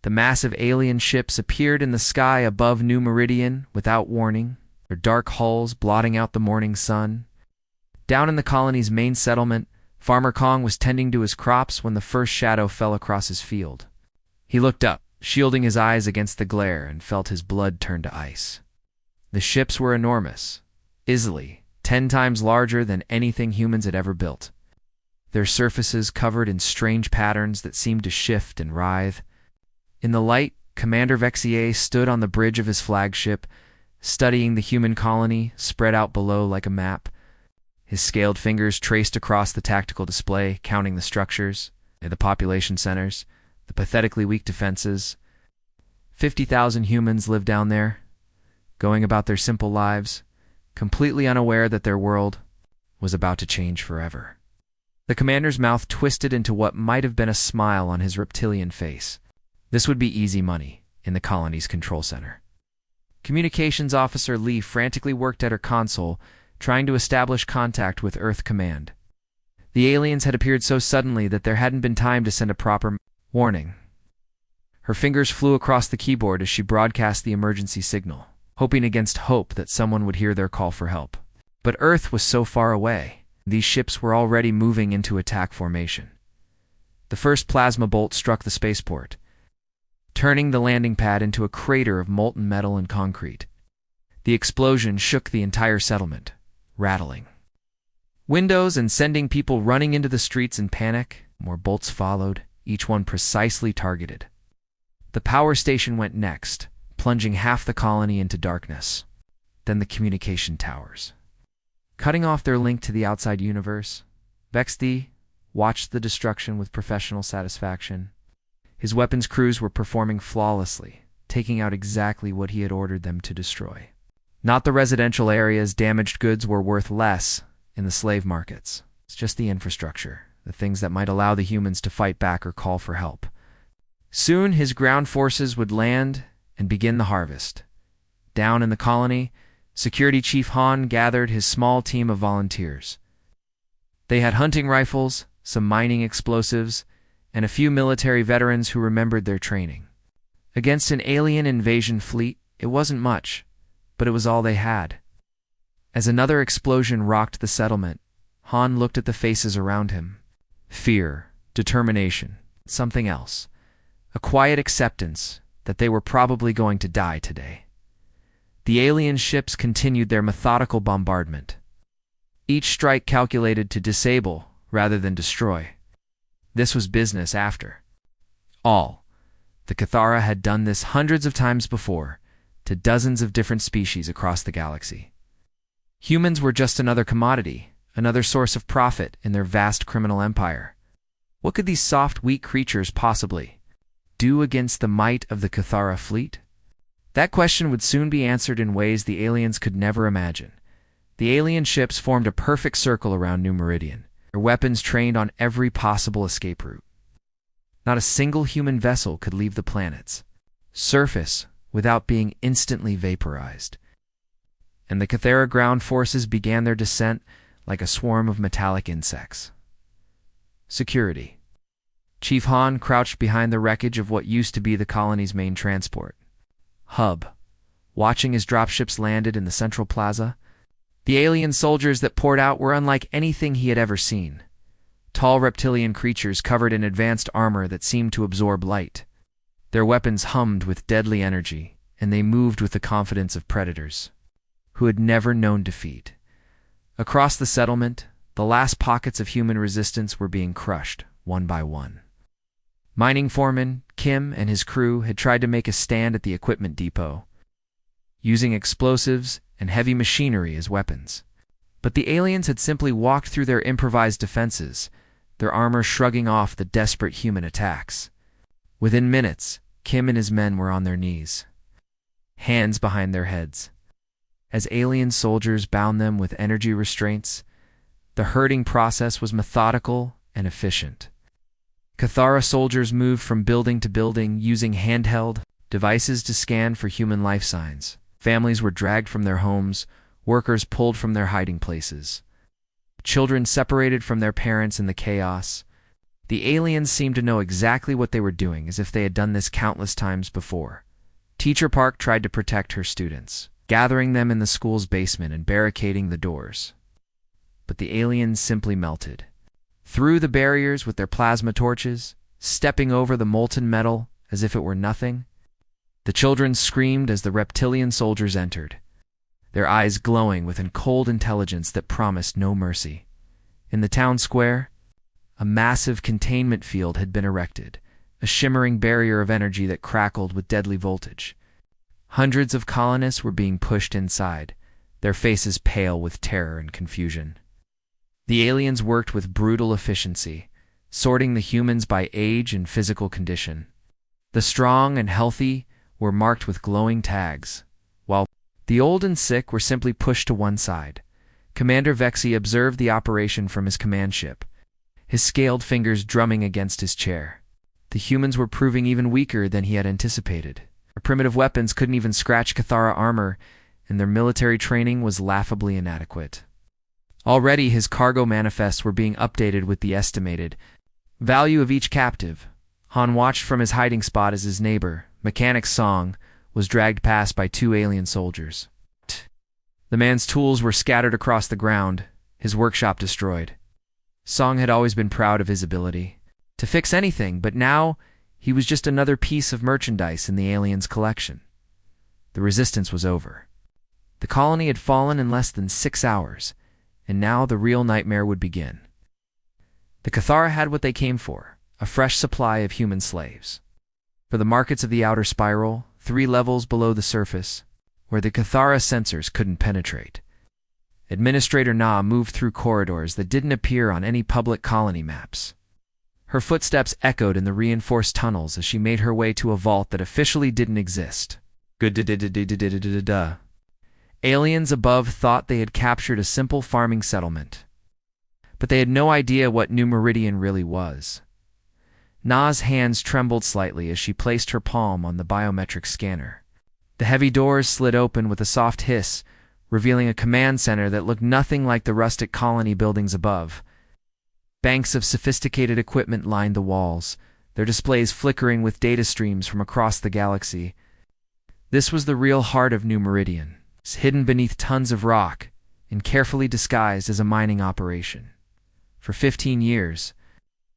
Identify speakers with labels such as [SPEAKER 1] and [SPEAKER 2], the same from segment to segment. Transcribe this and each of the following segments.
[SPEAKER 1] The massive alien ships appeared in the sky above New Meridian without warning, their dark hulls blotting out the morning sun. Down in the colony's main settlement, Farmer Kong was tending to his crops when the first shadow fell across his field. He looked up, shielding his eyes against the glare, and felt his blood turn to ice. The ships were enormous, easily 10 times larger than anything humans had ever built. Their surfaces covered in strange patterns that seemed to shift and writhe. In the light, Commander Vexier stood on the bridge of his flagship, studying the human colony spread out below like a map. His scaled fingers traced across the tactical display, counting the structures, the population centers, the pathetically weak defenses. 50,000 humans lived down there, going about their simple lives, completely unaware that their world was about to change forever. The commander's mouth twisted into what might have been a smile on his reptilian face. This would be easy money in the colony's control center. Communications Officer Lee frantically worked at her console, trying to establish contact with Earth Command. The aliens had appeared so suddenly that there hadn't been time to send a proper warning. Her fingers flew across the keyboard as she broadcast the emergency signal, hoping against hope that someone would hear their call for help. But Earth was so far away. These ships were already moving into attack formation. The first plasma bolt struck the spaceport, turning the landing pad into a crater of molten metal and concrete. The explosion shook the entire settlement, rattling windows and sending people running into the streets in panic. More bolts followed, each one precisely targeted. The power station went next, plunging half the colony into darkness. Then the communication towers. Cutting off their link to the outside universe, Vexti watched the destruction with professional satisfaction. His weapons crews were performing flawlessly, taking out exactly what he had ordered them to destroy. Not the residential areas. Damaged goods were worth less in the slave markets. It's just the infrastructure, the things that might allow the humans to fight back or call for help. Soon his ground forces would land and begin the harvest. Down in the colony, Security Chief Han gathered his small team of volunteers. They had hunting rifles, some mining explosives, and a few military veterans who remembered their training. Against an alien invasion fleet, it wasn't much, but it was all they had. As another explosion rocked the settlement, Han looked at the faces around him. Fear, determination, something else. A quiet acceptance that they were probably going to die today. The alien ships continued their methodical bombardment, each strike calculated to disable rather than destroy. This was business after all. The Cathara had done this hundreds of times before, to dozens of different species across the galaxy. Humans were just another commodity, another source of profit in their vast criminal empire. What could these soft, weak creatures possibly do against the might of the Cathara fleet? That question would soon be answered in ways the aliens could never imagine. The alien ships formed a perfect circle around New Meridian, their weapons trained on every possible escape route. Not a single human vessel could leave the planet's surface without being instantly vaporized. And the Cathara ground forces began their descent like a swarm of metallic insects. Security. Chief Han crouched behind the wreckage of what used to be the colony's main transport hub, watching as dropships landed in the central plaza. The alien soldiers that poured out were unlike anything he had ever seen. Tall reptilian creatures covered in advanced armor that seemed to absorb light. Their weapons hummed with deadly energy, and they moved with the confidence of predators who had never known defeat. Across the settlement, the last pockets of human resistance were being crushed, one by one. Mining foreman Kim and his crew had tried to make a stand at the equipment depot, using explosives and heavy machinery as weapons. But the aliens had simply walked through their improvised defenses, their armor shrugging off the desperate human attacks. Within minutes, Kim and his men were on their knees, hands behind their heads. As alien soldiers bound them with energy restraints, the herding process was methodical and efficient. Cathara soldiers moved from building to building using handheld devices to scan for human life signs. Families were dragged from their homes, workers pulled from their hiding places. Children separated from their parents in the chaos. The aliens seemed to know exactly what they were doing, as if they had done this countless times before. Teacher Park tried to protect her students, gathering them in the school's basement and barricading the doors. But the aliens simply melted. Through the barriers with their plasma torches, stepping over the molten metal as if it were nothing. The children screamed as the reptilian soldiers entered, their eyes glowing with a cold intelligence that promised no mercy. In the town square, a massive containment field had been erected, a shimmering barrier of energy that crackled with deadly voltage. Hundreds of colonists were being pushed inside, their faces pale with terror and confusion. The aliens worked with brutal efficiency, sorting the humans by age and physical condition. The strong and healthy were marked with glowing tags, while the old and sick were simply pushed to one side. Commander Vexi observed the operation from his command ship, his scaled fingers drumming against his chair. The humans were proving even weaker than he had anticipated. Their primitive weapons couldn't even scratch Cathara armor, and their military training was laughably inadequate. Already his cargo manifests were being updated with the estimated value of each captive. Han watched from his hiding spot as his neighbor, Mechanic Song, was dragged past by 2 alien soldiers. The man's tools were scattered across the ground, his workshop destroyed. Song had always been proud of his ability to fix anything, but now he was just another piece of merchandise in the aliens' collection. The resistance was over. The colony had fallen in less than 6 hours, and now the real nightmare would begin. The Cathara had what they came for, a fresh supply of human slaves. For the markets of the outer spiral, 3 levels below the surface, where the Cathara sensors couldn't penetrate. Administrator Na moved through corridors that didn't appear on any public colony maps. Her footsteps echoed in the reinforced tunnels as she made her way to a vault that officially didn't exist. Aliens above thought they had captured a simple farming settlement, but they had no idea what New Meridian really was. Na's hands trembled slightly as she placed her palm on the biometric scanner. The heavy doors slid open with a soft hiss, revealing a command center that looked nothing like the rustic colony buildings above. Banks of sophisticated equipment lined the walls, their displays flickering with data streams from across the galaxy. This was the real heart of New Meridian, hidden beneath tons of rock and carefully disguised as a mining operation. For 15 years,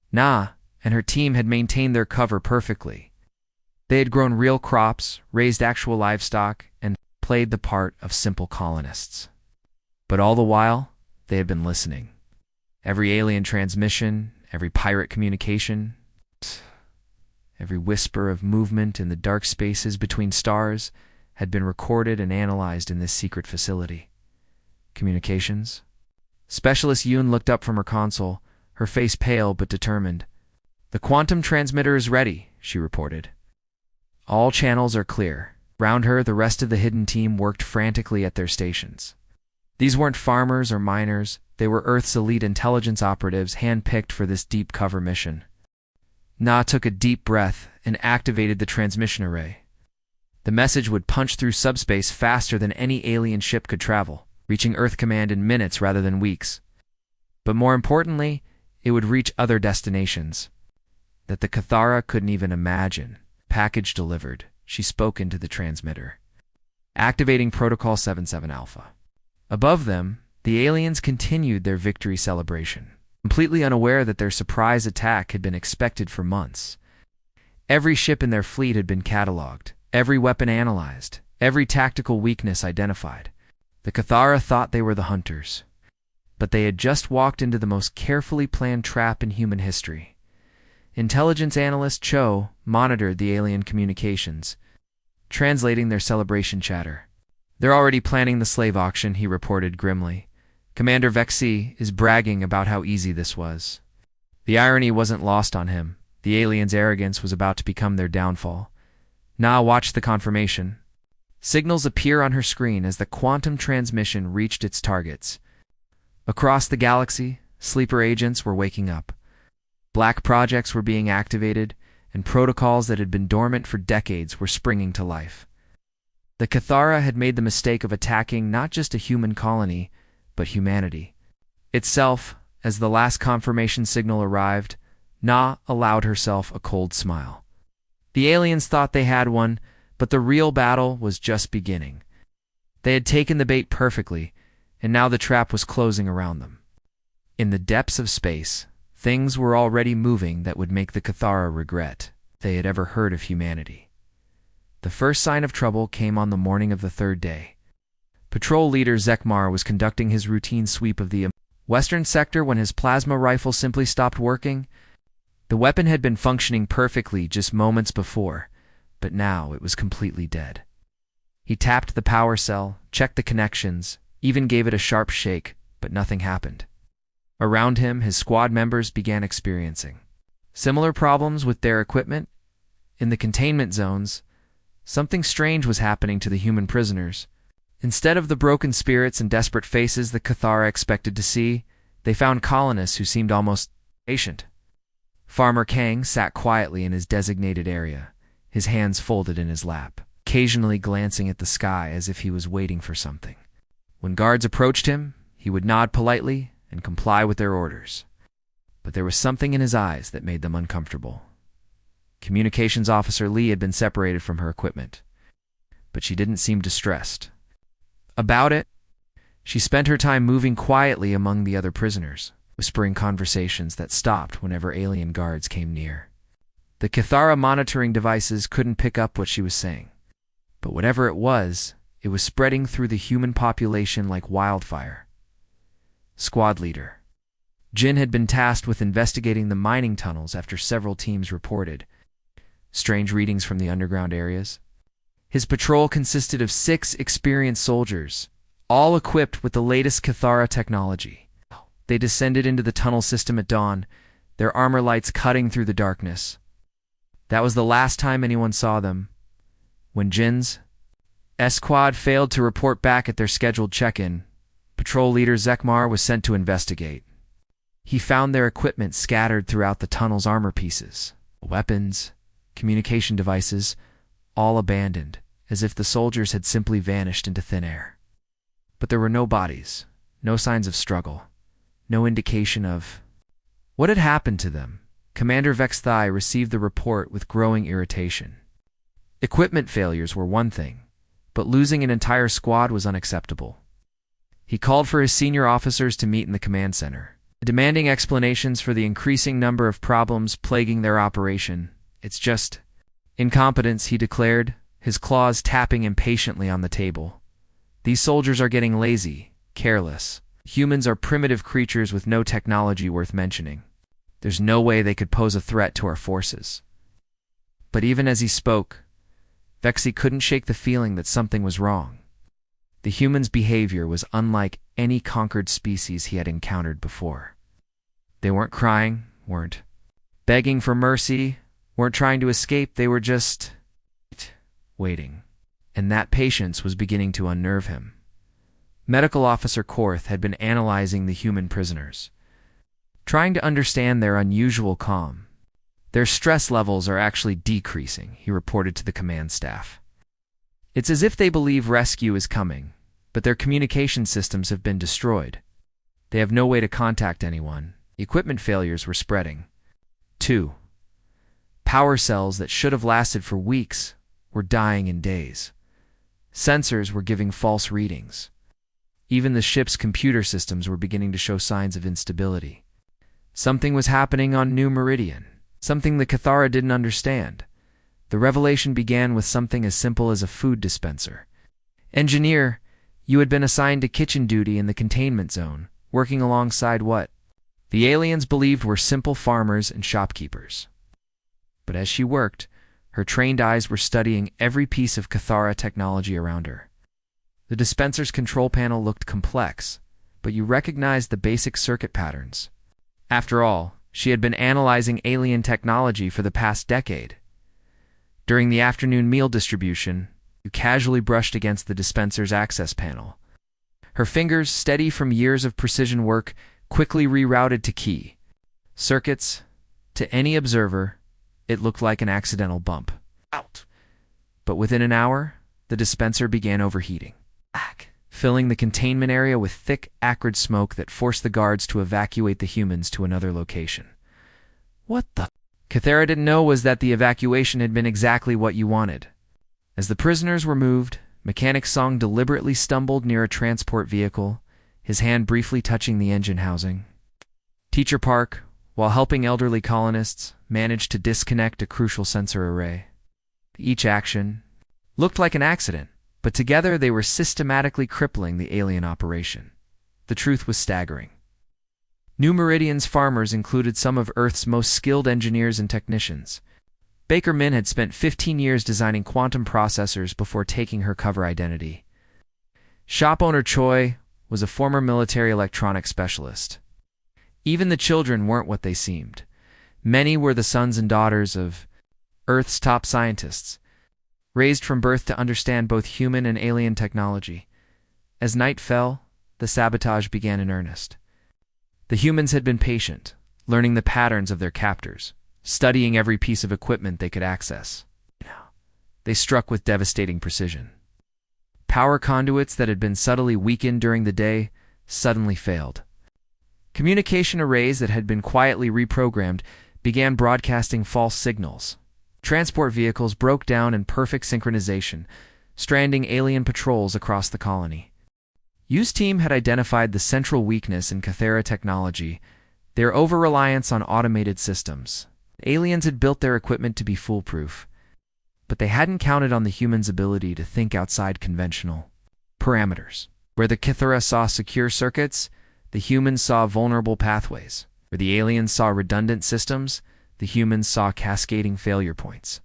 [SPEAKER 1] Na and her team had maintained their cover perfectly. They had grown real crops, raised actual livestock, and played the part of simple colonists. But all the while, they had been listening. Every alien transmission, every pirate communication, every whisper of movement in the dark spaces between stars had been recorded and analyzed in this secret facility. Communications? Specialist Yoon looked up from her console, her face pale but determined. "The quantum transmitter is ready," she reported. "All channels are clear." Round her, the rest of the hidden team worked frantically at their stations. These weren't farmers or miners, they were Earth's elite intelligence operatives hand-picked for this deep cover mission. Na took a deep breath and activated the transmission array. The message would punch through subspace faster than any alien ship could travel, reaching Earth Command in minutes rather than weeks. But more importantly, it would reach other destinations that the Cathara couldn't even imagine. "Package delivered," she spoke into the transmitter. "Activating Protocol 77 Alpha." Above them, the aliens continued their victory celebration, completely unaware that their surprise attack had been expected for months. Every ship in their fleet had been cataloged, every weapon analyzed, every tactical weakness identified. The Cathara thought they were the hunters, but they had just walked into the most carefully planned trap in human history. Intelligence analyst Cho monitored the alien communications, translating their celebration chatter. "They're already planning the slave auction," he reported grimly. "Commander Vexi is bragging about how easy this was." The irony wasn't lost on him. The aliens' arrogance was about to become their downfall. Na watched the confirmation. Signals appear on her screen as the quantum transmission reached its targets. Across the galaxy, sleeper agents were waking up. Black projects were being activated, and protocols that had been dormant for decades were springing to life. The Cathara had made the mistake of attacking not just a human colony, but humanity itself. As the last confirmation signal arrived, Na allowed herself a cold smile. The aliens thought they had one, but the real battle was just beginning. They had taken the bait perfectly, and now the trap was closing around them. In the depths of space, things were already moving that would make the Cathara regret they had ever heard of humanity. The first sign of trouble came on the morning of the third day. Patrol leader Zekmar was conducting his routine sweep of the western sector when his plasma rifle simply stopped working. The weapon had been functioning perfectly just moments before, but now it was completely dead. He tapped the power cell, checked the connections, even gave it a sharp shake, but nothing happened. Around him, his squad members began experiencing similar problems with their equipment. In the containment zones, something strange was happening to the human prisoners. Instead of the broken spirits and desperate faces the Cathara expected to see, they found colonists who seemed almost patient. Farmer Kang sat quietly in his designated area, his hands folded in his lap, occasionally glancing at the sky as if he was waiting for something. When guards approached him, he would nod politely and comply with their orders. But there was something in his eyes that made them uncomfortable. Communications Officer Lee had been separated from her equipment, but she didn't seem distressed about it. She spent her time moving quietly among the other prisoners, whispering conversations that stopped whenever alien guards came near. The Cathara monitoring devices couldn't pick up what she was saying, but whatever it was spreading through the human population like wildfire. Squad leader Jin had been tasked with investigating the mining tunnels after several teams reported strange readings from the underground areas. His patrol consisted of 6 experienced soldiers, all equipped with the latest Cathara technology. They descended into the tunnel system at dawn, their armor lights cutting through the darkness. That was the last time anyone saw them. When Jin's squad failed to report back at their scheduled check-in, patrol leader Zekmar was sent to investigate. He found their equipment scattered throughout the tunnel's armor pieces, weapons, communication devices, all abandoned, as if the soldiers had simply vanished into thin air. But there were no bodies, no signs of struggle, no indication of what had happened to them. Commander Vexthai received the report with growing irritation. Equipment failures were one thing, but losing an entire squad was unacceptable. He called for his senior officers to meet in the command center, demanding explanations for the increasing number of problems plaguing their operation. It's just incompetence, he declared, his claws tapping impatiently on the table. These soldiers are getting lazy, careless. Humans are primitive creatures with no technology worth mentioning. There's no way they could pose a threat to our forces. But even as he spoke, Vexi couldn't shake the feeling that something was wrong. The humans' behavior was unlike any conquered species he had encountered before. They weren't crying, weren't begging for mercy, weren't trying to escape, they were just waiting. And that patience was beginning to unnerve him. Medical Officer Korth had been analyzing the human prisoners, trying to understand their unusual calm. Their stress levels are actually decreasing, he reported to the command staff. It's as if they believe rescue is coming, but their communication systems have been destroyed. They have no way to contact anyone. Equipment failures were spreading. 2. Power cells that should have lasted for weeks were dying in days. Sensors were giving false readings. Even the ship's computer systems were beginning to show signs of instability. Something was happening on New Meridian, something the Cathara didn't understand. The revelation began with something as simple as a food dispenser. Engineer, you had been assigned to kitchen duty in the containment zone, working alongside what the aliens believed were simple farmers and shopkeepers. But as she worked, her trained eyes were studying every piece of Cathara technology around her. The dispenser's control panel looked complex, but you recognized the basic circuit patterns. After all, she had been analyzing alien technology for the past decade. During the afternoon meal distribution, you casually brushed against the dispenser's access panel. Her fingers, steady from years of precision work, quickly rerouted to key circuits. To any observer, it looked like an accidental bump. Out. But within an hour, the dispenser began overheating, filling the containment area with thick, acrid smoke that forced the guards to evacuate the humans to another location. What the? Cathera didn't know was that the evacuation had been exactly what you wanted. As the prisoners were moved, Mechanic Song deliberately stumbled near a transport vehicle, his hand briefly touching the engine housing. Teacher Park, while helping elderly colonists, managed to disconnect a crucial sensor array. Each action looked like an accident, but together they were systematically crippling the alien operation. The truth was staggering. New Meridian's farmers included some of Earth's most skilled engineers and technicians. Baker Min had spent 15 years designing quantum processors before taking her cover identity. Shop owner Choi was a former military electronics specialist. Even the children weren't what they seemed. Many were the sons and daughters of Earth's top scientists, raised from birth to understand both human and alien technology. As night fell, the sabotage began in earnest. The humans had been patient, learning the patterns of their captors, studying every piece of equipment they could access. They struck with devastating precision. Power conduits that had been subtly weakened during the day suddenly failed. Communication arrays that had been quietly reprogrammed began broadcasting false signals. Transport vehicles broke down in perfect synchronization, stranding alien patrols across the colony. Yu's team had identified the central weakness in Cathera technology, their over-reliance on automated systems. Aliens had built their equipment to be foolproof, but they hadn't counted on the humans' ability to think outside conventional parameters. Where the Cathera saw secure circuits, the humans saw vulnerable pathways. Where the aliens saw redundant systems, the humans saw cascading failure points.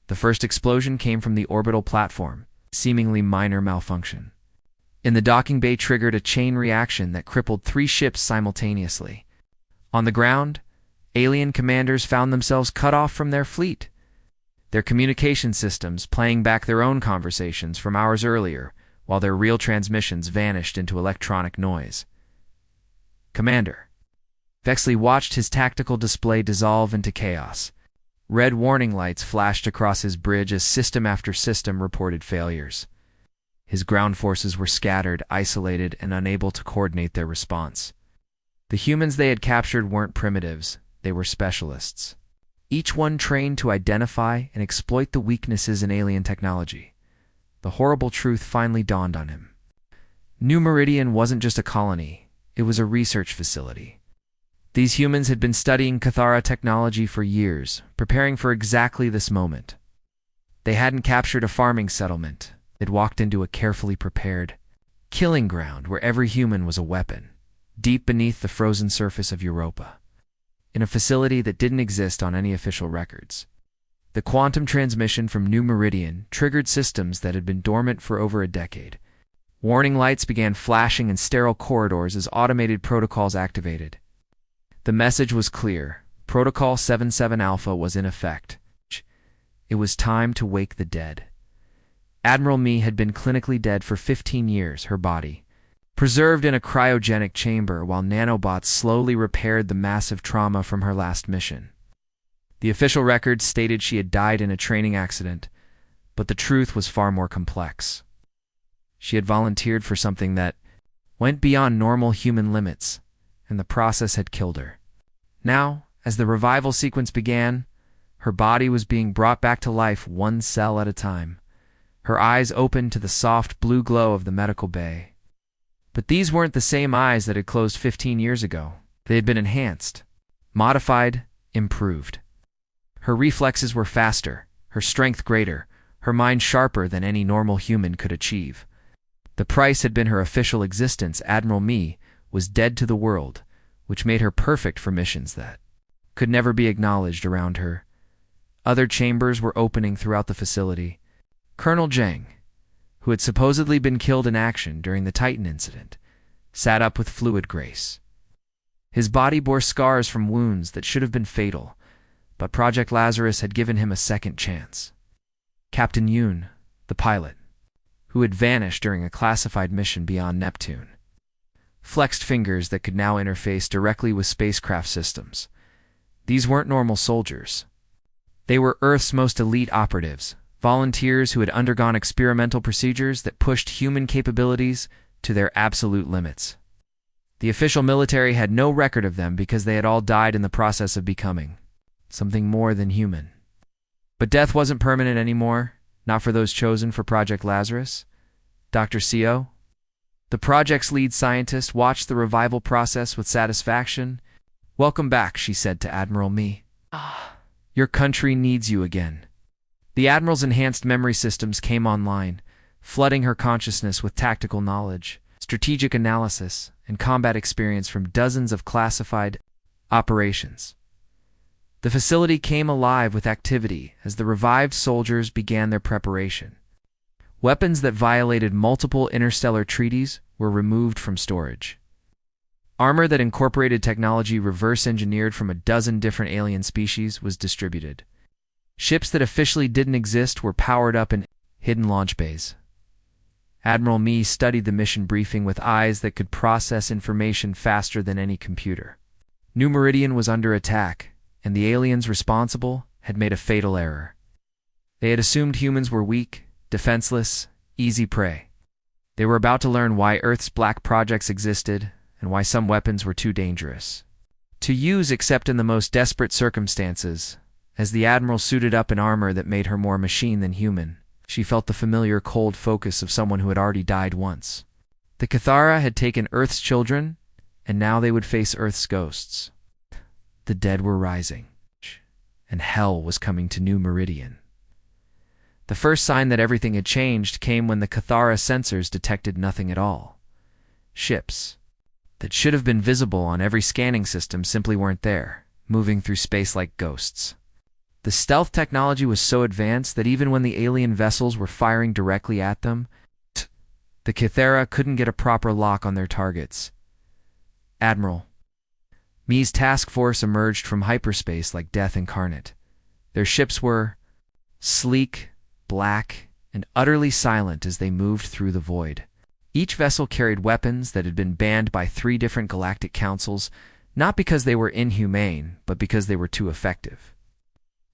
[SPEAKER 1] The first explosion came from the orbital platform, seemingly minor malfunction. In the docking bay triggered a chain reaction that crippled 3 ships simultaneously. On the ground, alien commanders found themselves cut off from their fleet, their communication systems playing back their own conversations from hours earlier, while their real transmissions vanished into electronic noise. Commander Vexley watched his tactical display dissolve into chaos. Red warning lights flashed across his bridge as system after system reported failures. His ground forces were scattered, isolated, and unable to coordinate their response. The humans they had captured weren't primitives, they were specialists. Each one trained to identify and exploit the weaknesses in alien technology. The horrible truth finally dawned on him. New Meridian wasn't just a colony, it was a research facility. These humans had been studying Cathara technology for years, preparing for exactly this moment. They hadn't captured a farming settlement. They'd walked into a carefully prepared killing ground where every human was a weapon, deep beneath the frozen surface of Europa, in a facility that didn't exist on any official records. The quantum transmission from New Meridian triggered systems that had been dormant for over a decade. Warning lights began flashing in sterile corridors as automated protocols activated. The message was clear. Protocol 77 Alpha was in effect. It was time to wake the dead. Admiral Mi had been clinically dead for 15 years, her body preserved in a cryogenic chamber while nanobots slowly repaired the massive trauma from her last mission. The official records stated she had died in a training accident, but the truth was far more complex. She had volunteered for something that went beyond normal human limits, and the process had killed her. Now, as the revival sequence began, her body was being brought back to life one cell at a time. Her eyes opened to the soft blue glow of the medical bay. But these weren't the same eyes that had closed 15 years ago. They had been enhanced, modified, improved. Her reflexes were faster, her strength greater, her mind sharper than any normal human could achieve. The price had been her official existence. Admiral Mi was dead to the world, which made her perfect for missions that could never be acknowledged around her. Other chambers were opening throughout the facility. Colonel Zheng, who had supposedly been killed in action during the Titan incident, sat up with fluid grace. His body bore scars from wounds that should have been fatal, but Project Lazarus had given him a second chance. Captain Yoon, the pilot, who had vanished during a classified mission beyond Neptune, flexed fingers that could now interface directly with spacecraft systems. These weren't normal soldiers. They were Earth's most elite operatives, volunteers who had undergone experimental procedures that pushed human capabilities to their absolute limits. The official military had no record of them because they had all died in the process of becoming something more than human. But death wasn't permanent anymore, not for those chosen for Project Lazarus. Dr. Co., the project's lead scientist, watched the revival process with satisfaction. "Welcome back," she said to Admiral Me. "Your country needs you again." The Admiral's enhanced memory systems came online, flooding her consciousness with tactical knowledge, strategic analysis, and combat experience from dozens of classified operations. The facility came alive with activity as the revived soldiers began their preparation. Weapons that violated multiple interstellar treaties were removed from storage. Armor that incorporated technology reverse-engineered from a dozen different alien species was distributed. Ships that officially didn't exist were powered up in hidden launch bays. Admiral Me studied the mission briefing with eyes that could process information faster than any computer. New Meridian was under attack, and the aliens responsible had made a fatal error. They had assumed humans were weak, defenseless, easy prey. They were about to learn why Earth's black projects existed and why some weapons were too dangerous to use except in the most desperate circumstances. As the Admiral suited up in armor that made her more machine than human, she felt the familiar cold focus of someone who had already died once. The Cathara had taken Earth's children, and now they would face Earth's ghosts. The dead were rising, and hell was coming to New Meridian. The first sign that everything had changed came when the Cathara sensors detected nothing at all. Ships that should have been visible on every scanning system simply weren't there, moving through space like ghosts. The stealth technology was so advanced that even when the alien vessels were firing directly at them, the Cathara couldn't get a proper lock on their targets. Admiral Me's task force emerged from hyperspace like death incarnate. Their ships were sleek, black, and utterly silent as they moved through the void. Each vessel carried weapons that had been banned by 3 different galactic councils, not because they were inhumane, but because they were too effective.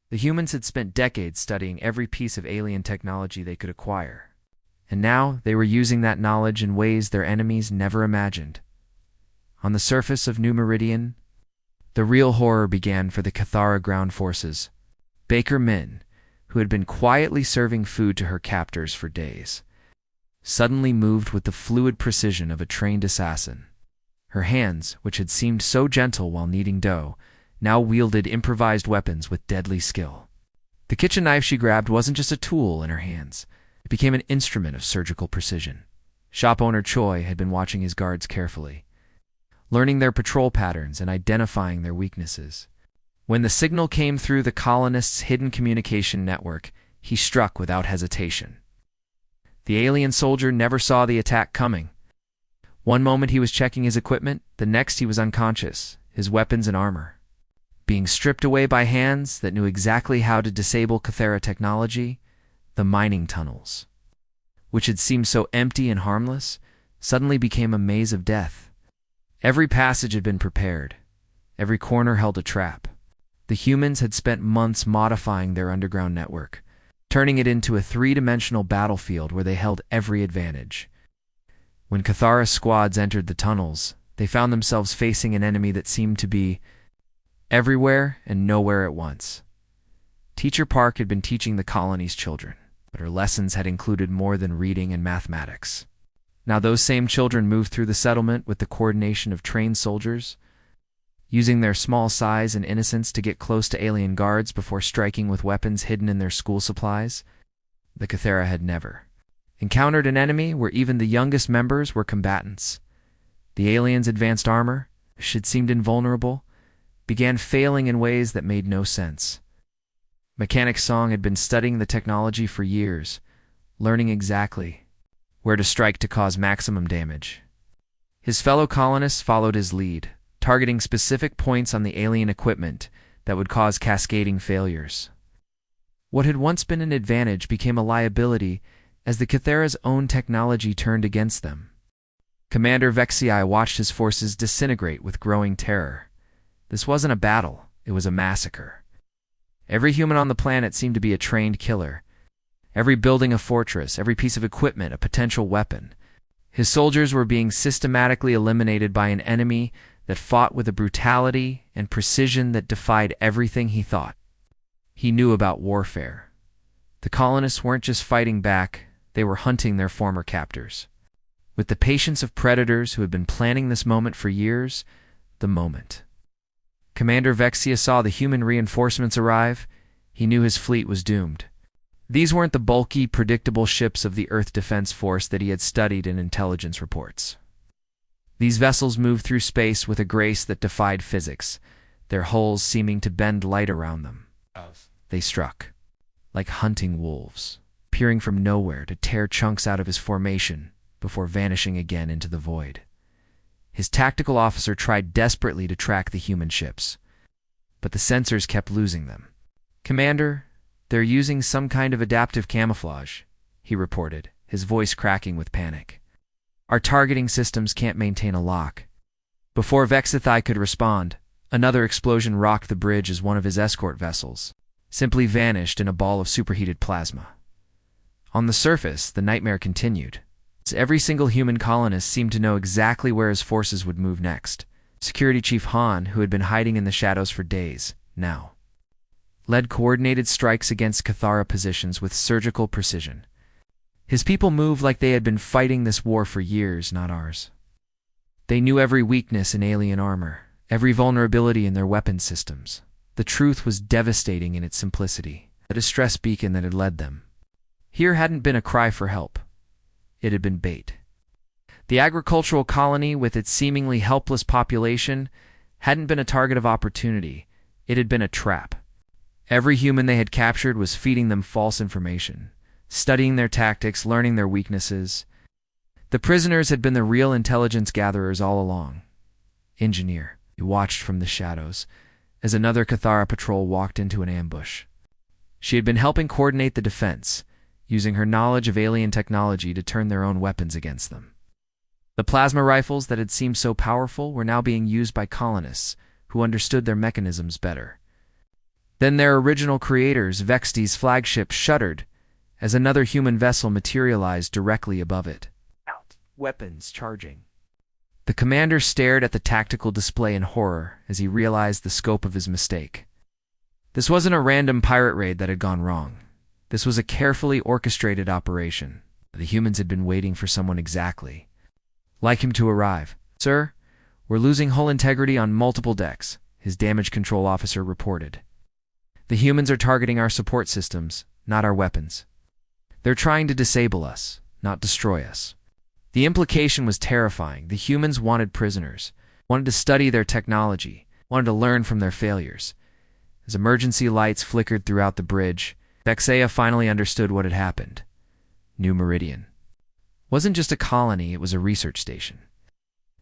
[SPEAKER 1] The humans had spent decades studying every piece of alien technology they could acquire, and now they were using that knowledge in ways their enemies never imagined. On the surface of New Meridian, the real horror began for the Cathara ground forces. Baker Min, who had been quietly serving food to her captors for days, suddenly moved with the fluid precision of a trained assassin. Her hands, which had seemed so gentle while kneading dough, now wielded improvised weapons with deadly skill. The kitchen knife she grabbed wasn't just a tool in her hands. It became an instrument of surgical precision. Shop owner Choi had been watching his guards carefully, learning their patrol patterns and identifying their weaknesses. When the signal came through the colonists' hidden communication network, he struck without hesitation. The alien soldier never saw the attack coming. One moment he was checking his equipment, the next he was unconscious, his weapons and armor being stripped away by hands that knew exactly how to disable Cathara technology. The mining tunnels, which had seemed so empty and harmless, suddenly became a maze of death. Every passage had been prepared. Every corner held a trap. The humans had spent months modifying their underground network, turning it into a 3-dimensional battlefield where they held every advantage. When Cathara squads entered the tunnels, they found themselves facing an enemy that seemed to be everywhere and nowhere at once. Teacher Park had been teaching the colony's children, but her lessons had included more than reading and mathematics. Now those same children moved through the settlement with the coordination of trained soldiers, using their small size and innocence to get close to alien guards before striking with weapons hidden in their school supplies. The Cathara had never encountered an enemy where even the youngest members were combatants. The aliens' advanced armor, which had seemed invulnerable, began failing in ways that made no sense. Mechanic Song had been studying the technology for years, learning exactly where to strike to cause maximum damage. His fellow colonists followed his lead, targeting specific points on the alien equipment that would cause cascading failures. What had once been an advantage became a liability as the Cathara's own technology turned against them. Commander Vexii watched his forces disintegrate with growing terror. This wasn't a battle, it was a massacre. Every human on the planet seemed to be a trained killer. Every building a fortress, every piece of equipment a potential weapon. His soldiers were being systematically eliminated by an enemy that fought with a brutality and precision that defied everything he thought he knew about warfare. The colonists weren't just fighting back, they were hunting their former captors. With the patience of predators who had been planning this moment for years, the moment Commander Vexia saw the human reinforcements arrive, he knew his fleet was doomed. These weren't the bulky, predictable ships of the Earth Defense Force that he had studied in intelligence reports. These vessels moved through space with a grace that defied physics, their hulls seeming to bend light around them. They struck, like hunting wolves, peering from nowhere to tear chunks out of his formation before vanishing again into the void. His tactical officer tried desperately to track the human ships, but the sensors kept losing them. "Commander, they're using some kind of adaptive camouflage," he reported, his voice cracking with panic. "Our targeting systems can't maintain a lock." Before Vexithai could respond, another explosion rocked the bridge as one of his escort vessels simply vanished in a ball of superheated plasma. On the surface, the nightmare continued. Every single human colonist seemed to know exactly where his forces would move next. Security Chief Han, who had been hiding in the shadows for days, now led coordinated strikes against Cathara positions with surgical precision. His people moved like they had been fighting this war for years, not ours. They knew every weakness in alien armor, every vulnerability in their weapon systems. The truth was devastating in its simplicity, a distress beacon that had led them. Here hadn't been a cry for help. It had been bait. The agricultural colony, with its seemingly helpless population, hadn't been a target of opportunity. It had been a trap. Every human they had captured was feeding them false information, studying their tactics, learning their weaknesses. The prisoners had been the real intelligence gatherers all along. Engineer, he watched from the shadows as another Cathara patrol walked into an ambush. She had been helping coordinate the defense, using her knowledge of alien technology to turn their own weapons against them. The plasma rifles that had seemed so powerful were now being used by colonists who understood their mechanisms better. Then their original creators, Vexti's flagship, shuddered as another human vessel materialized directly above it. Weapons charging. The commander stared at the tactical display in horror as he realized the scope of his mistake. This wasn't a random pirate raid that had gone wrong. This was a carefully orchestrated operation. The humans had been waiting for someone exactly like him to arrive. "Sir, we're losing hull integrity on multiple decks," his damage control officer reported. "The humans are targeting our support systems, not our weapons. They're trying to disable us, not destroy us." The implication was terrifying. The humans wanted prisoners, wanted to study their technology, wanted to learn from their failures. As emergency lights flickered throughout the bridge, Vexia finally understood what had happened. New Meridian wasn't just a colony, it was a research station.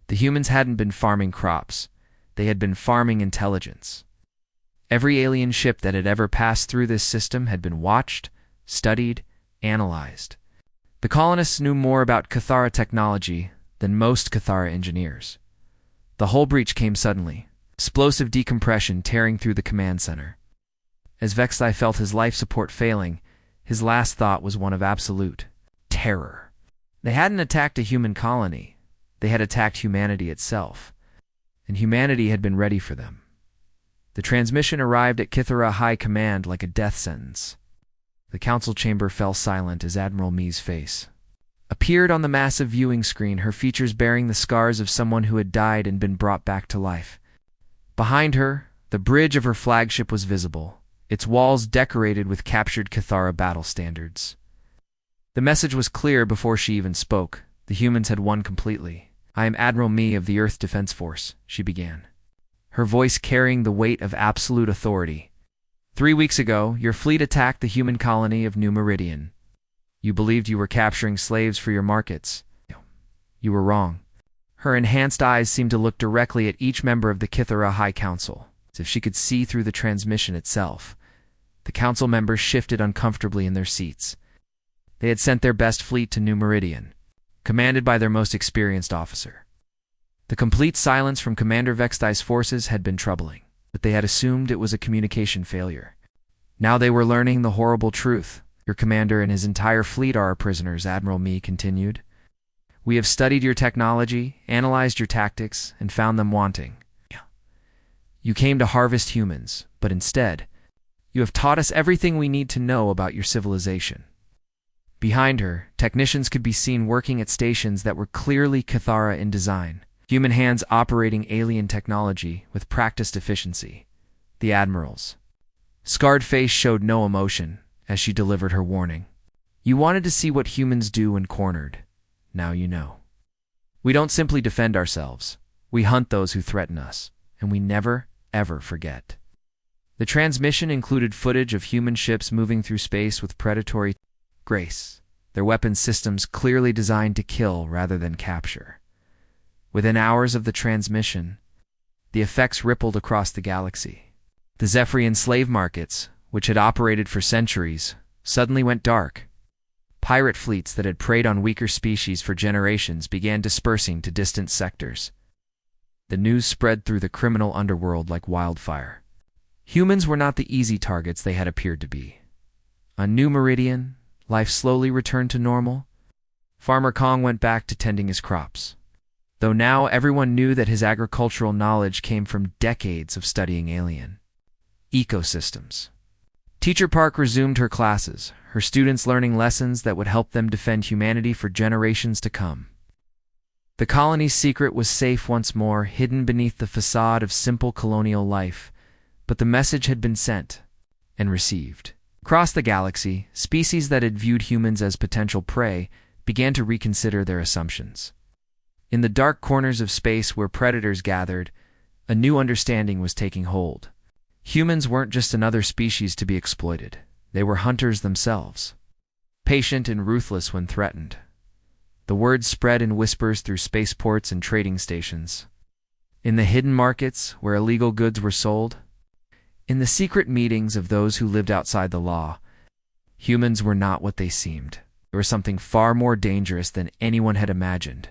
[SPEAKER 1] The humans hadn't been farming crops, they had been farming intelligence. Every alien ship that had ever passed through this system had been watched, studied, analyzed. The colonists knew more about Cathara technology than most Cathara engineers. The hull breach came suddenly, explosive decompression tearing through the command center. As Vexi felt his life support failing, his last thought was one of absolute terror. They hadn't attacked a human colony, they had attacked humanity itself, and humanity had been ready for them. The transmission arrived at Kithara High Command like a death sentence. The council chamber fell silent as Admiral Mee's face appeared on the massive viewing screen, her features bearing the scars of someone who had died and been brought back to life. Behind her, the bridge of her flagship was visible, its walls decorated with captured Cathara battle standards. The message was clear before she even spoke. The humans had won completely. "I am Admiral Mee of the Earth Defense Force," she began, her voice carrying the weight of absolute authority. 3 weeks ago, your fleet attacked the human colony of New Meridian. You believed you were capturing slaves for your markets. You were wrong. Her enhanced eyes seemed to look directly at each member of the Kithara High Council, as if she could see through the transmission itself. The council members shifted uncomfortably in their seats. They had sent their best fleet to New Meridian, commanded by their most experienced officer. The complete silence from Commander Vexti's forces had been troubling, but they had assumed it was a communication failure. Now they were learning the horrible truth. "Your commander and his entire fleet are our prisoners," Admiral Mee continued. We have studied your technology, analyzed your tactics, and found them wanting. You came to harvest humans, but instead, you have taught us everything we need to know about your civilization. Behind her, technicians could be seen working at stations that were clearly Cathara in design, human hands operating alien technology with practiced efficiency. The admiral's scarred face showed no emotion as she delivered her warning. You wanted to see what humans do when cornered. Now you know. We don't simply defend ourselves. We hunt those who threaten us, and we never, ever forget. The transmission included footage of human ships moving through space with predatory grace, their weapon systems clearly designed to kill rather than capture. Within hours of the transmission, the effects rippled across the galaxy. The Zephyrian slave markets, which had operated for centuries, suddenly went dark. Pirate fleets that had preyed on weaker species for generations began dispersing to distant sectors. The news spread through the criminal underworld like wildfire. Humans were not the easy targets they had appeared to be. On New Meridian, life slowly returned to normal. Farmer Kong went back to tending his crops, though now everyone knew that his agricultural knowledge came from decades of studying alien ecosystems. Teacher Park resumed her classes, her students learning lessons that would help them defend humanity for generations to come. The colony's secret was safe once more, hidden beneath the facade of simple colonial life, but the message had been sent and received. Across the galaxy, species that had viewed humans as potential prey began to reconsider their assumptions. In the dark corners of space where predators gathered, a new understanding was taking hold. Humans weren't just another species to be exploited. They were hunters themselves, patient and ruthless when threatened. The word spread in whispers through spaceports and trading stations. In the hidden markets where illegal goods were sold, in the secret meetings of those who lived outside the law, humans were not what they seemed. They were something far more dangerous than anyone had imagined.